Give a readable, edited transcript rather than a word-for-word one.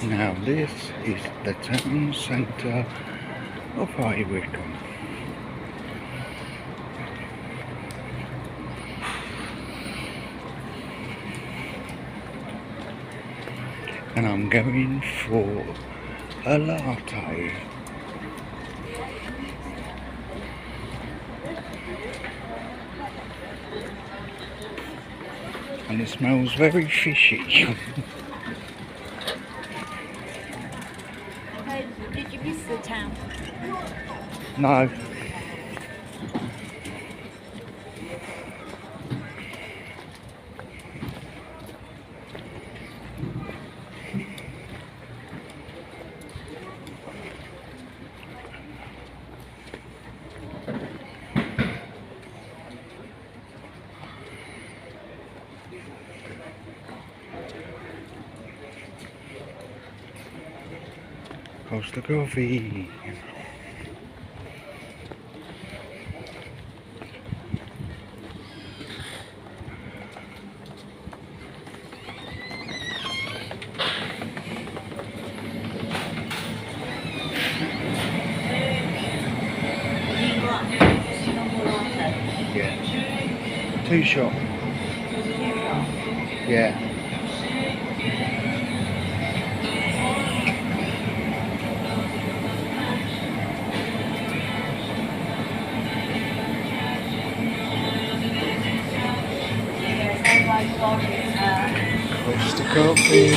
Now this is the town centre of High Wycombe. And I'm going for a latte. And it smells very fishy. Did you miss the town? No. Costa Coffee. Yeah. 2 shot. Yeah. Costa Coffee.